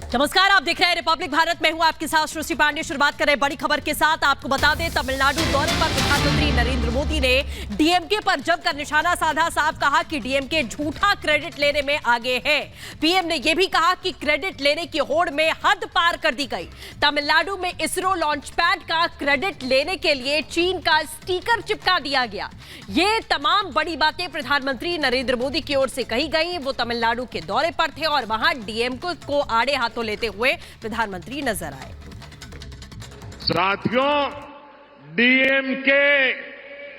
नमस्कार, आप देख रहे हैं रिपब्लिक भारत। मैं हूं आपके साथ सृष्टि पांडे। शुरुआत करें बड़ी खबर के साथ। आपको बता दें, तमिलनाडु दौरे पर प्रधानमंत्री नरेंद्र मोदी ने डीएमके पर जमकर निशाना साधा। साफ कहा कि डीएमके झूठा क्रेडिट लेने में आगे है। पीएम ने यह भी कहा कि क्रेडिट लेने की होड़ में हद पार कर दी गई। तमिलनाडु में इसरो लॉन्च पैड का क्रेडिट लेने के लिए चीन का स्टिकर चिपका दिया गया। ये तमाम बड़ी बातें प्रधानमंत्री नरेंद्र मोदी की ओर से कही गई। वो तमिलनाडु के दौरे पर थे और वहां डीएमके को आड़े हाथों लेते हुए प्रधानमंत्री नजर आए। साथियों, डीएमके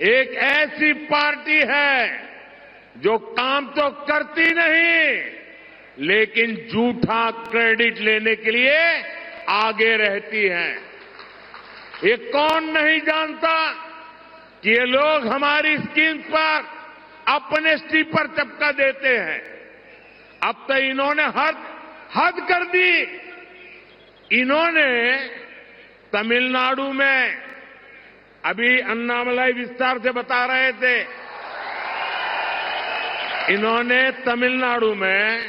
एक ऐसी पार्टी है जो काम तो करती नहीं, लेकिन झूठा क्रेडिट लेने के लिए आगे रहती है। ये कौन नहीं जानता कि ये लोग हमारी स्कीम पर अपने स्टिकर चिपका देते हैं। अब तो इन्होंने हद कर दी। इन्होंने तमिलनाडु में, अभी अन्नामलाई विस्तार से बता रहे थे, इन्होंने तमिलनाडु में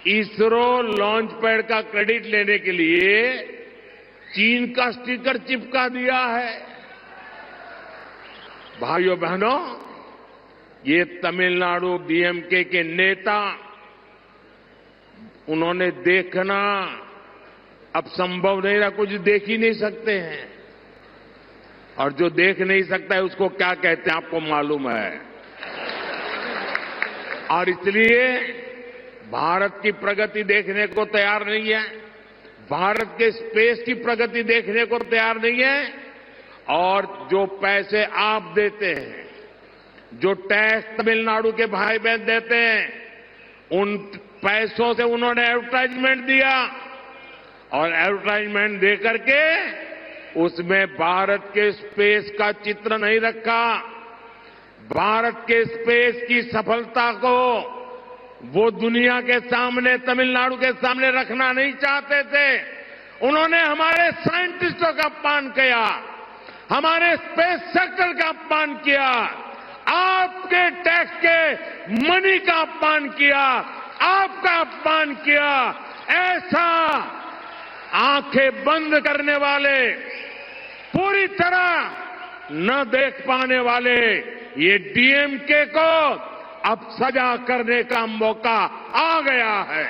इसरो लॉन्च पैड का क्रेडिट लेने के लिए चीन का स्टिकर चिपका दिया है। भाइयों बहनों, ये तमिलनाडु डीएमके के नेता, उन्होंने देखना अब संभव नहीं रहा। कुछ देख ही नहीं सकते हैं, और जो देख नहीं सकता है उसको क्या कहते हैं आपको मालूम है। और इसलिए भारत की प्रगति देखने को तैयार नहीं है, भारत के स्पेस की प्रगति देखने को तैयार नहीं है। और जो पैसे आप देते हैं, जो टैक्स तमिलनाडु के भाई बहन देते हैं, उन पैसों से उन्होंने एडवर्टाइजमेंट दिया, और एडवर्टाइजमेंट देकर के उसमें भारत के स्पेस का चित्र नहीं रखा। भारत के स्पेस की सफलता को वो दुनिया के सामने, तमिलनाडु के सामने रखना नहीं चाहते थे। उन्होंने हमारे साइंटिस्टों का अपमान किया, हमारे स्पेस सेक्टर का अपमान किया, आपके टैक्स के मनी का अपमान किया, आपका अपमान किया। ऐसा आंखें बंद करने वाले, पूरी तरह न देख पाने वाले ये डीएमके को अब सजा करने का मौका आ गया है।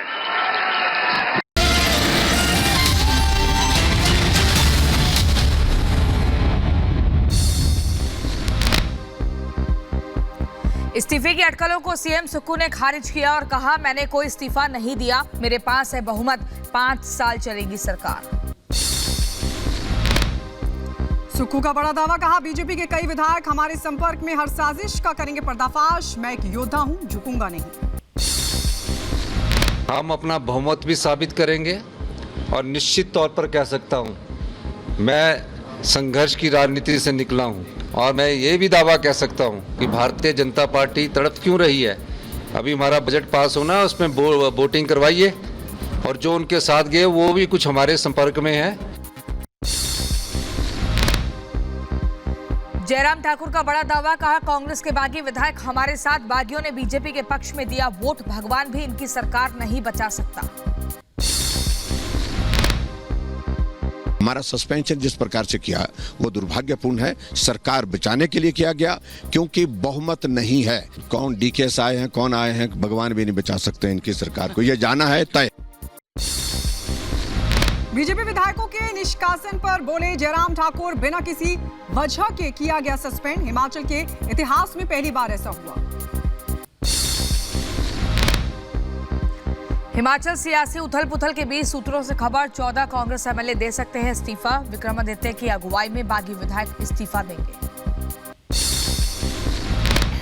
इस्तीफे की अटकलों को सीएम सुक्खू ने खारिज किया और कहा, मैंने कोई इस्तीफा नहीं दिया, मेरे पास है बहुमत, 5 साल चलेगी सरकार। सुक्खू का बड़ा दावा, कहा बीजेपी के कई विधायक हमारे संपर्क में, हर साजिश का करेंगे पर्दाफाश, मैं एक योद्धा हूं, झुकूंगा नहीं। हम अपना बहुमत भी साबित करेंगे और निश्चित तौर पर कह सकता हूं, मैं संघर्ष की राजनीति से निकला हूं, और मैं ये भी दावा कह सकता हूं कि भारतीय जनता पार्टी तड़प क्यों रही है। अभी हमारा बजट पास होना, उसमें वोटिंग करवाइए, और जो उनके साथ गए वो भी कुछ हमारे संपर्क में है। जयराम ठाकुर का बड़ा दावा, कहा कांग्रेस के बागी विधायक हमारे साथ, बागियों ने बीजेपी के पक्ष में दिया वोट, भगवान भी इनकी सरकार नहीं बचा सकता। हमारा सस्पेंशन जिस प्रकार से किया वो दुर्भाग्यपूर्ण है। सरकार बचाने के लिए किया गया, क्योंकि बहुमत नहीं है। कौन डीकेएस आए हैं, कौन आए हैं, भगवान भी नहीं बचा सकते इनकी सरकार को, ये जाना है तय। बीजेपी विधायकों के निष्कासन पर बोले जयराम ठाकुर, बिना किसी वजह के किया गया सस्पेंड, हिमाचल के इतिहास में पहली बार ऐसा हुआ। हिमाचल सियासी उथल पुथल के बीच सूत्रों से खबर, 14 कांग्रेस एमएलए दे सकते हैं इस्तीफा। विक्रमादित्य की अगुवाई में बागी विधायक इस्तीफा देंगे।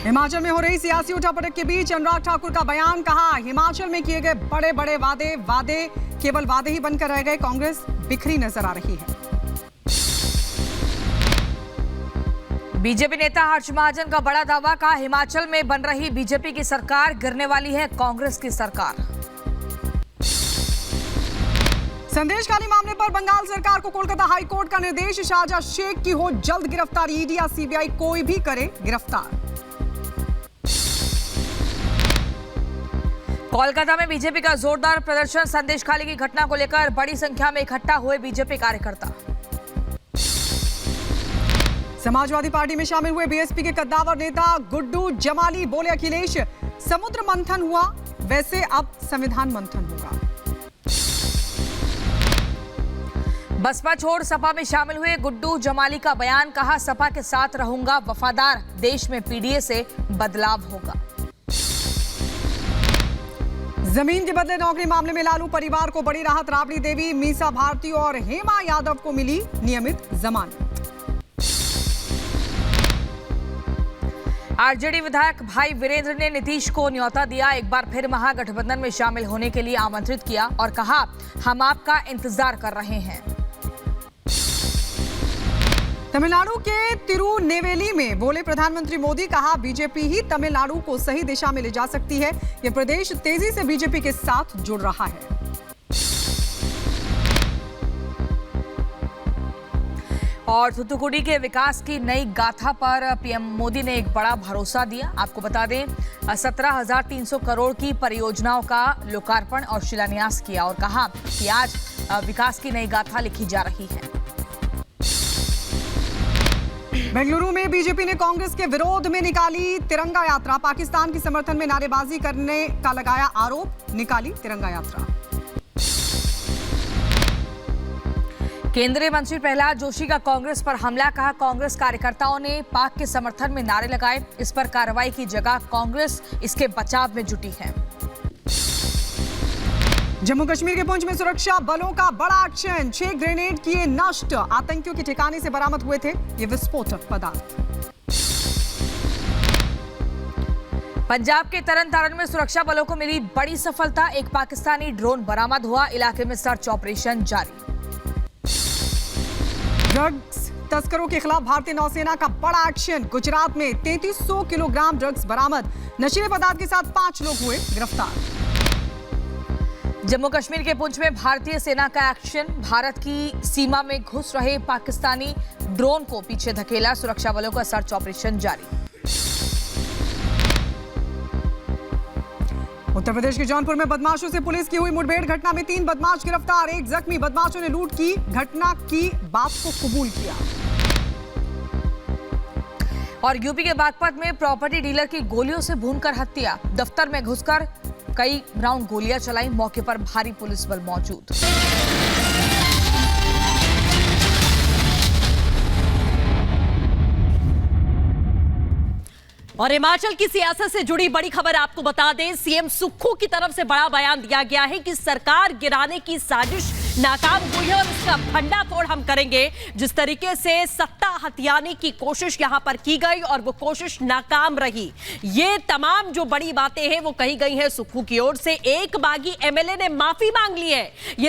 हिमाचल में हो रही सियासी उठापटक के बीच अनुराग ठाकुर का बयान, कहा हिमाचल में किए गए बड़े बड़े वादे केवल वादे ही बनकर रह गए, कांग्रेस बिखरी नजर आ रही है। बीजेपी नेता हर्ष महाजन का बड़ा दावा, कहा हिमाचल में बन रही बीजेपी की सरकार गिरने वाली है कांग्रेस की सरकार। संदेश खाली मामले पर बंगाल सरकार को कोलकाता हाई कोर्ट का निर्देश, शाहजहां शेख की हो जल्द गिरफ्तारी, ईडी या सीबीआई कोई भी करे गिरफ्तार। कोलकाता में बीजेपी का जोरदार प्रदर्शन, संदेश खाली की घटना को लेकर बड़ी संख्या में इकट्ठा हुए बीजेपी कार्यकर्ता। समाजवादी पार्टी में शामिल हुए बीएसपी के कद्दावर नेता गुड्डू जमाली, बोले अखिलेश समुद्र मंथन हुआ, वैसे अब संविधान मंथन होगा। बसपा छोड़ सपा में शामिल हुए गुड्डू जमाली का बयान, कहा सपा के साथ रहूंगा वफादार, देश में पीडीए से बदलाव होगा। जमीन के बदले नौकरी मामले में लालू परिवार को बड़ी राहत, राबड़ी देवी, मीसा भारती और हेमा यादव को मिली नियमित जमानत। आरजेडी विधायक भाई वीरेंद्र ने नीतीश को न्योता दिया, एक बार फिर महागठबंधन में शामिल होने के लिए आमंत्रित किया और कहा हम आपका इंतजार कर रहे हैं। तमिलनाडु के तिरुनेवेली में बोले प्रधानमंत्री मोदी, कहा बीजेपी ही तमिलनाडु को सही दिशा में ले जा सकती है, यह प्रदेश तेजी से बीजेपी के साथ जुड़ रहा है। और थूथुकुडी के विकास की नई गाथा पर पीएम मोदी ने एक बड़ा भरोसा दिया। आपको बता दें 17,300 करोड़ की परियोजनाओं का लोकार्पण और शिलान्यास किया और कहा कि आज विकास की नई गाथा लिखी जा रही है। बेंगलुरु में बीजेपी ने कांग्रेस के विरोध में निकाली तिरंगा यात्रा, पाकिस्तान के समर्थन में नारेबाजी करने का लगाया आरोप, निकाली तिरंगा यात्रा। केंद्रीय मंत्री प्रहलाद जोशी का कांग्रेस पर हमला, कहा कांग्रेस कार्यकर्ताओं ने पाक के समर्थन में नारे लगाए, इस पर कार्रवाई की जगह कांग्रेस इसके बचाव में जुटी है। जम्मू कश्मीर के पुंछ में सुरक्षा बलों का बड़ा एक्शन, 6 ग्रेनेड किए नष्ट, आतंकियों के ठिकाने से बरामद हुए थे ये विस्फोटक पदार्थ। पंजाब के तरन तारण में सुरक्षा बलों को मिली बड़ी सफलता, एक पाकिस्तानी ड्रोन बरामद हुआ, इलाके में सर्च ऑपरेशन जारी। ड्रग्स तस्करों के खिलाफ भारतीय नौसेना का बड़ा एक्शन, गुजरात में 3300 किलोग्राम ड्रग्स बरामद, नशीले पदार्थ के साथ 5 लोग हुए गिरफ्तार। जम्मू कश्मीर के पुंछ में भारतीय सेना का एक्शन, भारत की सीमा में घुस रहे पाकिस्तानी ड्रोन को पीछे धकेला, सुरक्षा बलों का सर्च ऑपरेशन जारी। उत्तर प्रदेश के जौनपुर में बदमाशों से पुलिस की हुई मुठभेड़, घटना में 3 बदमाश गिरफ्तार, 1 जख्मी, बदमाशों ने लूट की घटना की बात को कबूल किया। और यूपी के बागपत में प्रॉपर्टी डीलर की गोलियों से भूनकर हत्या, दफ्तर में घुसकर कई राउंड गोलियां चलाई, मौके पर भारी पुलिस बल मौजूद। और हिमाचल की सियासत से जुड़ी बड़ी खबर आपको बता दें, सीएम सुक्खू की तरफ से बड़ा बयान दिया गया है कि सरकार गिराने की साजिश नाकाम हुई है और इसका भंडाफोड़ हम करेंगे। जिस तरीके से सत्ता हथियाने की कोशिश यहां पर की गई और वो कोशिश नाकाम रही, ये तमाम जो बड़ी बातें हैं वो कही गई हैं सुक्खू की ओर से। एक बागी एमएलए ने माफी मांग ली है।